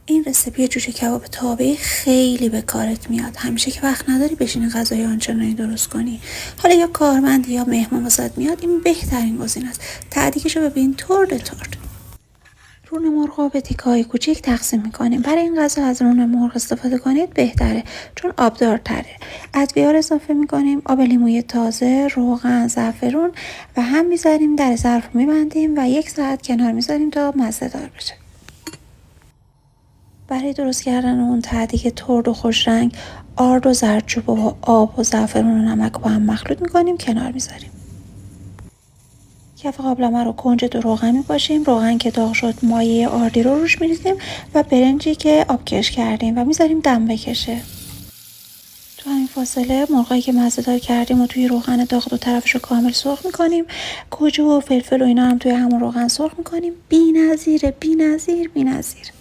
این رسیپی جوجه کباب تابه‌ای خیلی به کارت میاد. همیشه که وقت نداری بشینی غذای آنچنانی درست کنی، حالا یا کارمندی یا مهمان واسط میاد، این بهترین گزینه است. تعدیگشو ببین، ترد. رون مرغ رو به تیکه‌های کوچیک تقسیم میکنیم. برای این غذا از رون مرغ استفاده کنید بهتره، چون آبدارتره. ادویه‌ها رو اضافه میکنیم: آب لیموی تازه، روغن، زعفرون و هم میذاریم در ظرف میبندیم و 1 ساعت کنار میذاریم تا مزه دار بشه. برای درست کردن اون تعدیگ ترد و خوش رنگ، آرد و زردچوبه و آب و زعفرون و نمک با هم مخلوط میکنیم، کنار میذاریم. کف قابلمه رو کنج دو روغن میپاشیم. روغن که داغ شد، مایه آردی رو روش میریزیم و برنجی که آبکش کردیم و میذاریم دم بکشه. تو همین فاصله مرغایی که مزه دار کردیم و توی روغن داغ دو طرفش رو کامل سرخ میکنیم. گوجه و فلفل و اینا هم توی همون روغن سرخ میکنیم. بی‌نظیره، بی‌نظیر.